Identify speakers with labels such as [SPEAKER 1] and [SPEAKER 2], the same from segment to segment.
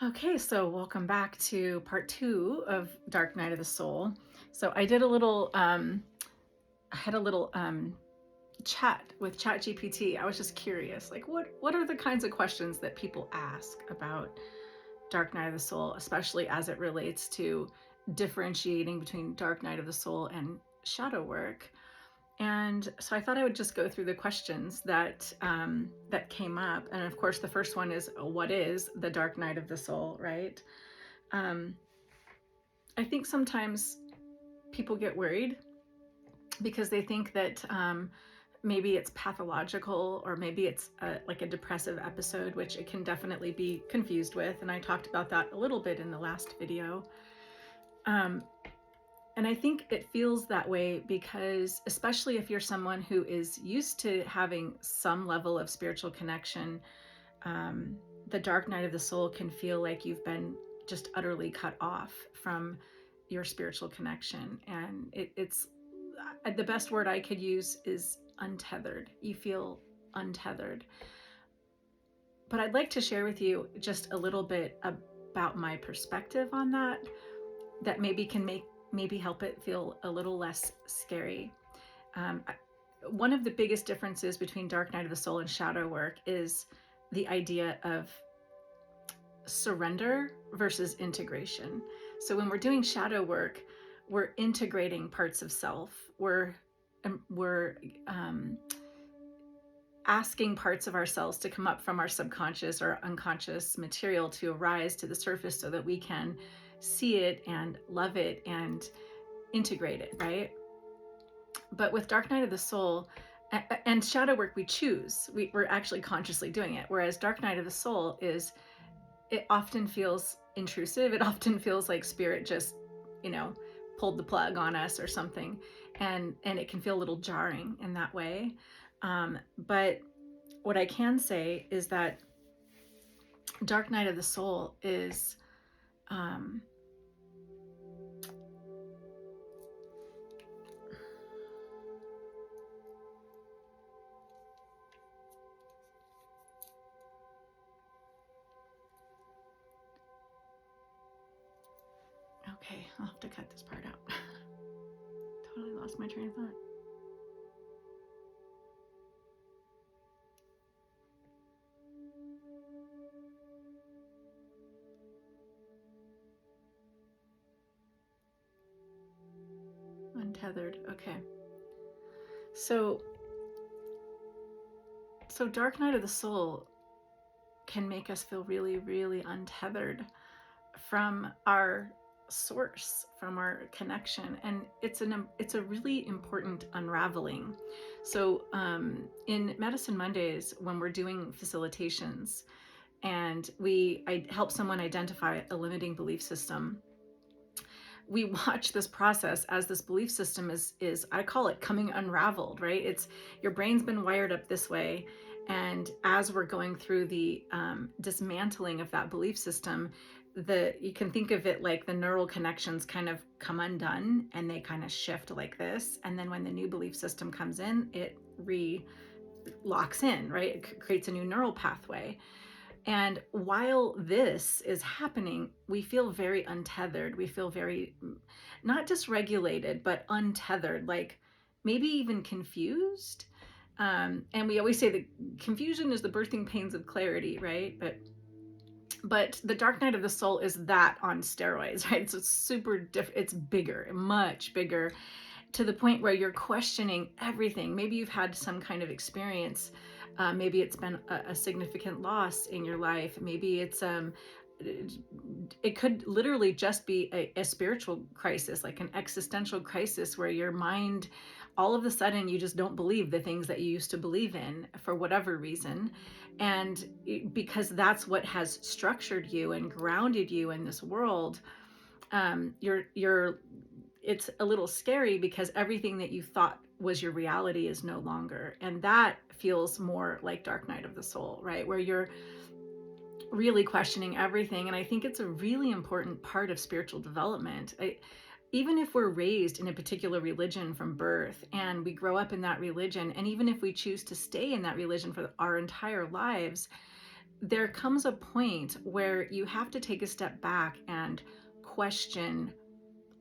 [SPEAKER 1] Okay, so welcome back to part 2 of Dark Night of the Soul. So I did a little I had a little chat with ChatGPT. I was just curious, like what are the kinds of questions that people ask about Dark Night of the Soul, especially as it relates to differentiating between Dark Night of the Soul and shadow work. And so I thought I would just go through the questions that came up. And of course, the first one is, what is the Dark Night of the Soul, right? Um, I think sometimes people get worried because they think that maybe it's pathological, or maybe it's like a depressive episode, which it can definitely be confused with. And I talked about that a little bit in the last video. Um, and I think it feels that way because, especially if you're someone who is used to having some level of spiritual connection, the dark night of the soul can feel like you've been just utterly cut off from your spiritual connection. And it's the best word I could use is untethered. You feel untethered. But I'd like to share with you just a little bit about my perspective on that maybe can maybe help it feel a little less scary. Um, One of the biggest differences between Dark Night of the Soul and shadow work is the idea of surrender versus integration. So when we're doing shadow work, we're integrating parts of self. We're asking parts of ourselves to come up from our subconscious or unconscious material to arise to the surface so that we can see it and love it and integrate it, right? But with Dark Night of the Soul and shadow work, we choose. We're actually consciously doing it. Whereas Dark Night of the Soul it often feels intrusive. It often feels like spirit just, you know, pulled the plug on us or something. And it can feel a little jarring in that way. But what I can say is that Dark Night of the Soul is um, okay, I'll have to cut this part out. Totally lost my train of thought. Untethered. Okay. So Dark Night of the Soul can make us feel really, really untethered from our source, from our connection, and it's a really important unraveling. So in Medicine Mondays, when we're doing facilitations and I help someone identify a limiting belief system, we watch this process as this belief system is I call it coming unraveled, right? It's your brain's been wired up this way, and as we're going through the dismantling of that belief system, you can think of it like the neural connections kind of come undone and they kind of shift like this, and then when the new belief system comes in, it locks in, right? It creates a new neural pathway. And while this is happening, we feel very untethered. We feel very not dysregulated, but untethered, like maybe even confused. And we always say that confusion is the birthing pains of clarity, right? But the Dark Night of the Soul is that on steroids, right? So it's super different. It's bigger, much bigger, to the point where you're questioning everything. Maybe you've had some kind of experience. Maybe it's been a significant loss in your life. Maybe it could literally just be a spiritual crisis, like an existential crisis, where your mind, all of a sudden, you just don't believe the things that you used to believe in for whatever reason. And because that's what has structured you and grounded you in this world, you're it's a little scary because everything that you thought was your reality is no longer. And that feels more like Dark Night of the Soul, right? Where you're really questioning everything. And I think it's a really important part of spiritual development. Even if we're raised in a particular religion from birth and we grow up in that religion, and even if we choose to stay in that religion for our entire lives, there comes a point where you have to take a step back and question,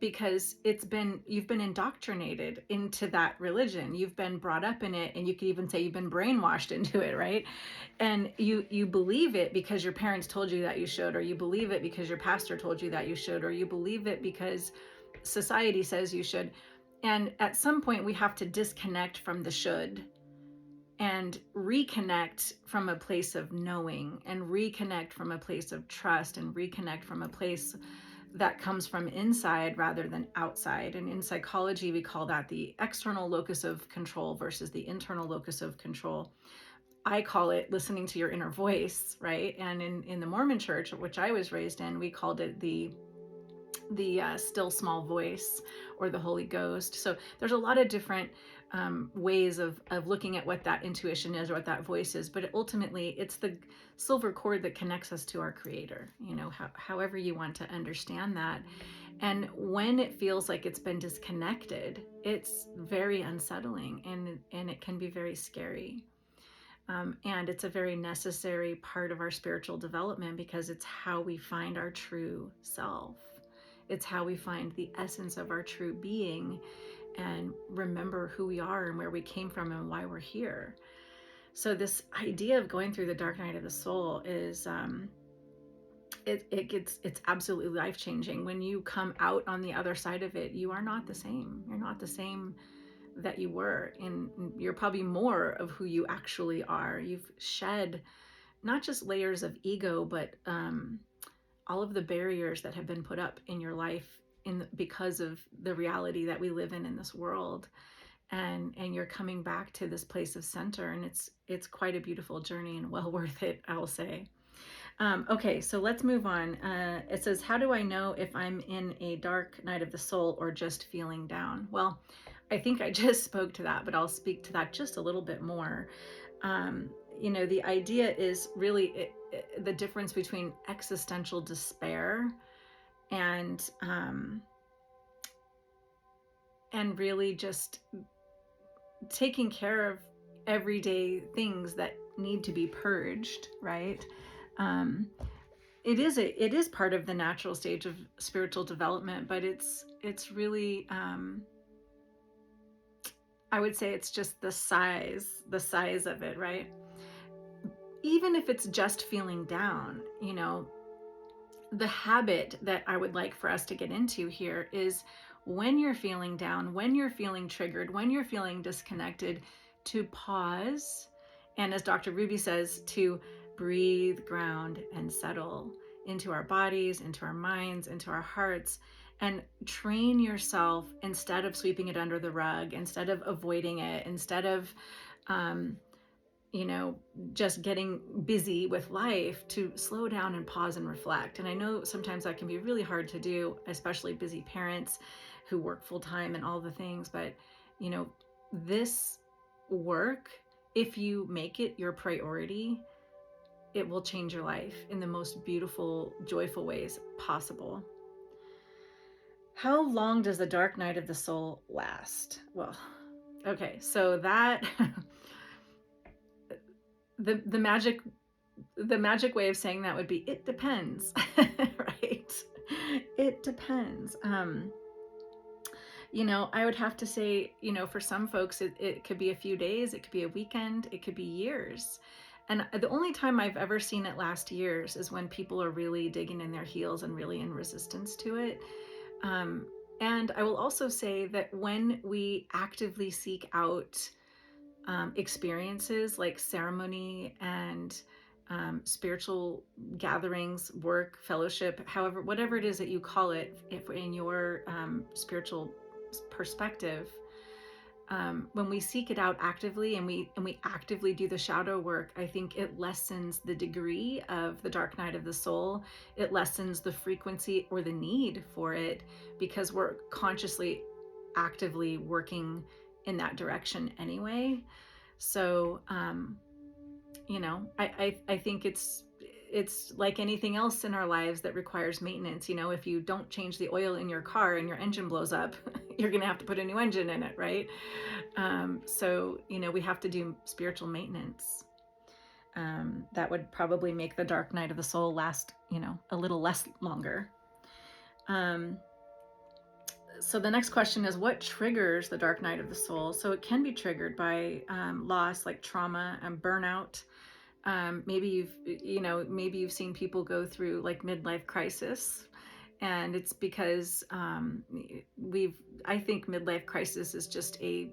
[SPEAKER 1] because you've been indoctrinated into that religion. You've been brought up in it, and you could even say you've been brainwashed into it, right? And you believe it because your parents told you that you should, or you believe it because your pastor told you that you should, or you believe it because society says you should. And at some point we have to disconnect from the should and reconnect from a place of knowing, and reconnect from a place of trust, and reconnect from a place that comes from inside rather than outside. And in psychology, we call that the external locus of control versus the internal locus of control. I call it listening to your inner voice, right? And in the Mormon church, which I was raised in, we called it the still small voice, or the Holy Ghost. So there's a lot of different ways of looking at what that intuition is, or what that voice is, but ultimately it's the silver cord that connects us to our Creator, however you want to understand that. And when it feels like it's been disconnected, it's very unsettling, and it can be very scary. And it's a very necessary part of our spiritual development, because it's how we find our true self. It's how we find the essence of our true being, and remember who we are and where we came from and why we're here. So this idea of going through the dark night of the soul is it's absolutely life-changing. When you come out on the other side of it, you are not the same. You're not the same that you were, and you're probably more of who you actually are. You've shed not just layers of ego, but all of the barriers that have been put up in your life because of the reality that we live in this world. And you're coming back to this place of center, and it's quite a beautiful journey, and well worth it, I'll say. Okay, so let's move on. It says, how do I know if I'm in a dark night of the soul or just feeling down? Well, I think I just spoke to that, but I'll speak to that just a little bit more. The idea is really the difference between existential despair and really just taking care of everyday things that need to be purged, right? It is part of the natural stage of spiritual development, but it's really I would say it's just the size of it, right? Even if it's just feeling down, the habit that I would like for us to get into here is, when you're feeling down, when you're feeling triggered, when you're feeling disconnected, to pause. And as Dr. Ruby says, to breathe, ground, and settle into our bodies, into our minds, into our hearts, and train yourself, instead of sweeping it under the rug, instead of avoiding it, instead of just getting busy with life, to slow down and pause and reflect. And I know sometimes that can be really hard to do, especially busy parents who work full time and all the things. But, this work, if you make it your priority, it will change your life in the most beautiful, joyful ways possible. How long does the dark night of the soul last? Well, okay, so that the magic way of saying that would be, it depends. Right? It depends. I would have to say, for some folks, it could be a few days, it could be a weekend, it could be years. And the only time I've ever seen it last years is when people are really digging in their heels and really in resistance to it. And I will also say that when we actively seek out experiences like ceremony and spiritual gatherings, work, fellowship, however, whatever it is that you call it, if in your spiritual perspective, when we seek it out actively, and we actively do the shadow work, I think it lessens the degree of the dark night of the soul. It lessens the frequency or the need for it, because we're consciously, actively working in that direction anyway. So, I think it's like anything else in our lives that requires maintenance. If you don't change the oil in your car and your engine blows up, you're going to have to put a new engine in it, right? So, we have to do spiritual maintenance. that would probably make the dark night of the soul last, a little less longer. So the next question is, what triggers the dark night of the soul? So it can be triggered by loss, like trauma and burnout. Maybe you've seen people go through like midlife crisis, and it's because I think midlife crisis is just a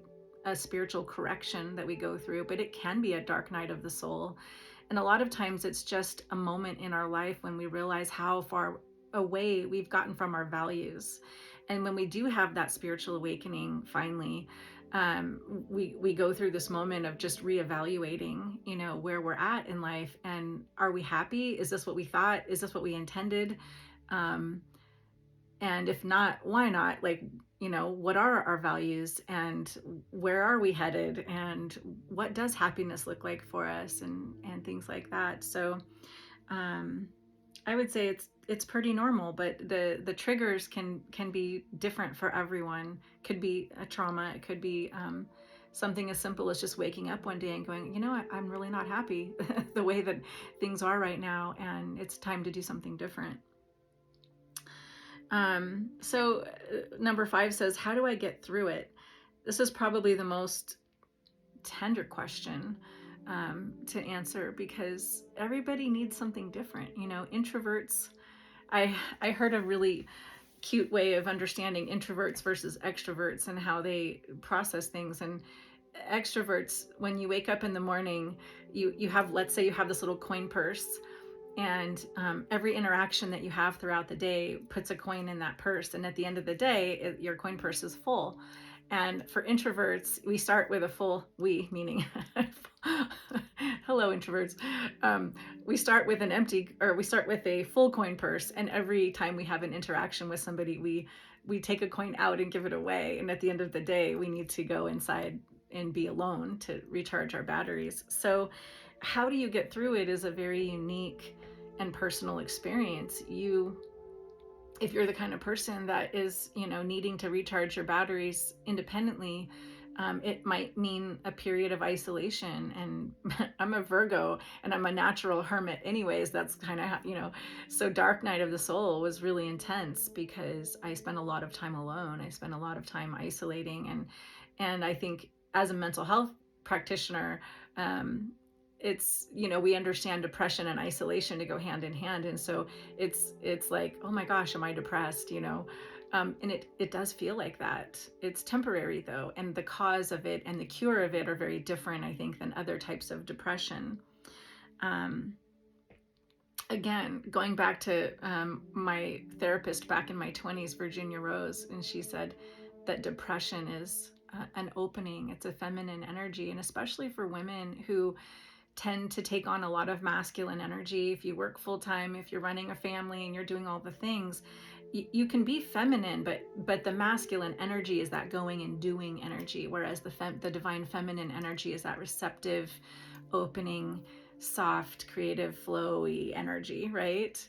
[SPEAKER 1] spiritual correction that we go through, but it can be a dark night of the soul. And a lot of times it's just a moment in our life when we realize how far away we've gotten from our values. And when we do have that spiritual awakening, finally, we go through this moment of just reevaluating, where we're at in life, and are we happy? Is this what we thought? Is this what we intended? And if not, why not? Like, what are our values, and where are we headed, and what does happiness look like for us, and things like that. So I would say it's pretty normal, but the triggers can be different for everyone. Could be a trauma. It could be something as simple as just waking up one day and going, I'm really not happy the way that things are right now, and it's time to do something different. So number 5 says, how do I get through it? This is probably the most tender question to answer, because everybody needs something different. Introverts, I heard a really cute way of understanding introverts versus extroverts and how they process things. And extroverts, when you wake up in the morning, you have, let's say you have this little coin purse, and every interaction that you have throughout the day puts a coin in that purse, and at the end of the day your coin purse is full. And for introverts, we start with a full, meaning hello introverts, we start with a full coin purse, and every time we have an interaction with somebody, we take a coin out and give it away, and at the end of the day we need to go inside and be alone to recharge our batteries. So how do you get through it is a very unique and personal experience. If you're the kind of person that is, needing to recharge your batteries independently, it might mean a period of isolation. And I'm a Virgo, and I'm a natural hermit anyways. That's kind of, so dark night of the soul was really intense because I spent a lot of time alone. I spent a lot of time isolating. And I think as a mental health practitioner, it's, we understand depression and isolation to go hand in hand. And so it's like, oh my gosh, am I depressed? And it does feel like that. It's temporary though. And the cause of it and the cure of it are very different, I think, than other types of depression. Again, going back to my therapist back in my 20s, Virginia Rose, and she said that depression is an opening. It's a feminine energy. And especially for women who tend to take on a lot of masculine energy. If you work full time, if you're running a family and you're doing all the things, you can be feminine, but the masculine energy is that going and doing energy, whereas the divine feminine energy is that receptive, opening, soft, creative, flowy energy, right?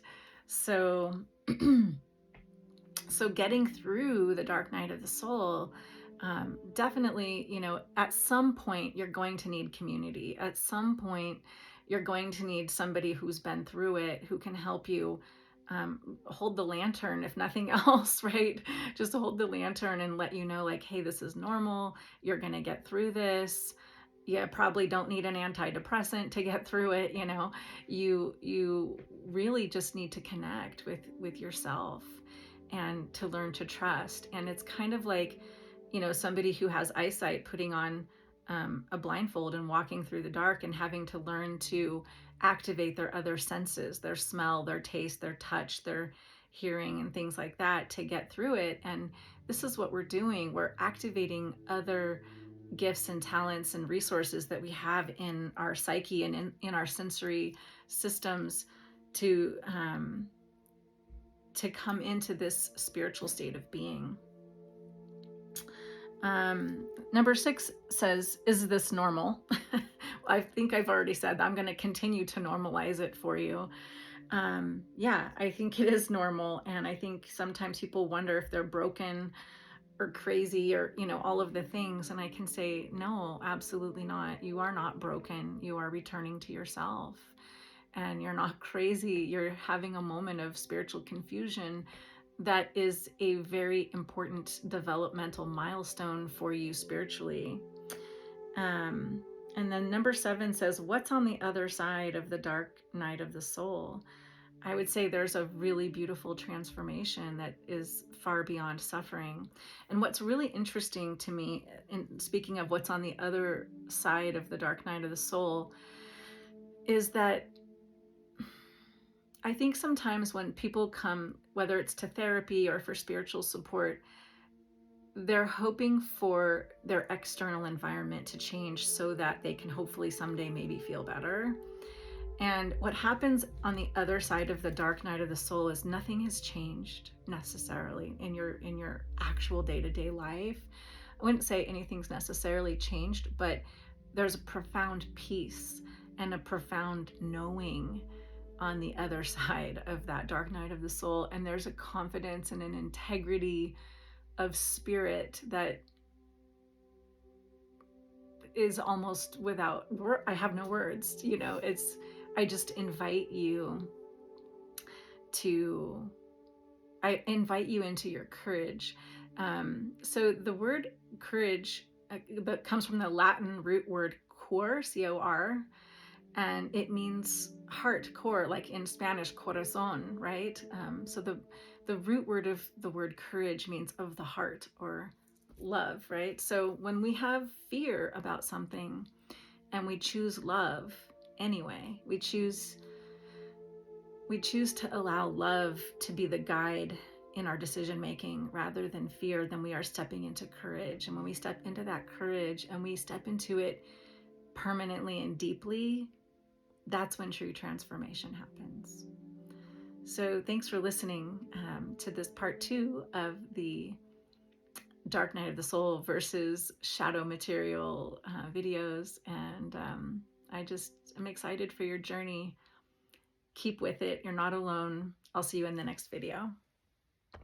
[SPEAKER 1] So so getting through the dark night of the soul, definitely, at some point you're going to need community. At some point you're going to need somebody who's been through it, who can help you hold the lantern, if nothing else, right? Just to hold the lantern and let you know, like, hey, this is normal. You're going to get through this. You probably don't need an antidepressant to get through it. You really just need to connect with yourself and to learn to trust. And it's kind of like, somebody who has eyesight putting on a blindfold and walking through the dark and having to learn to activate their other senses, their smell, their taste, their touch, their hearing, and things like that to get through it. And this is what we're doing. We're activating other gifts and talents and resources that we have in our psyche and in our sensory systems to come into this spiritual state of being. Number 6 says, is this normal? I think I've already said that. I'm going to continue to normalize it for you. Yeah, I think it is normal. And I think sometimes people wonder if they're broken or crazy, or, all of the things. And I can say, no, absolutely not. You are not broken. You are returning to yourself, and you're not crazy. You're having a moment of spiritual confusion that is a very important developmental milestone for you spiritually. Um, and then number 7 says, what's on the other side of the dark night of the soul? I would say there's a really beautiful transformation that is far beyond suffering. And what's really interesting to me, in speaking of what's on the other side of the dark night of the soul, is that I think sometimes when people come, whether it's to therapy or for spiritual support, they're hoping for their external environment to change so that they can hopefully someday maybe feel better. And what happens on the other side of the dark night of the soul is nothing has changed necessarily in your actual day-to-day life. I wouldn't say anything's necessarily changed, but there's a profound peace and a profound knowing on the other side of that dark night of the soul. And there's a confidence and an integrity of spirit that is almost without I have no words. I just invite you to I invite you into your courage. So the word courage that comes from the Latin root word cor, C-O-R, and it means heart, core, like in Spanish, corazon, right? So the root word of the word courage means of the heart, or love, right? So when we have fear about something and we choose love anyway, we choose to allow love to be the guide in our decision making rather than fear, then we are stepping into courage. And when we step into that courage and we step into it permanently and deeply, that's when true transformation happens. So thanks for listening to this part 2 of the Dark Night of the Soul versus Shadow Material videos. And I'm excited for your journey. Keep with it. You're not alone. I'll see you in the next video.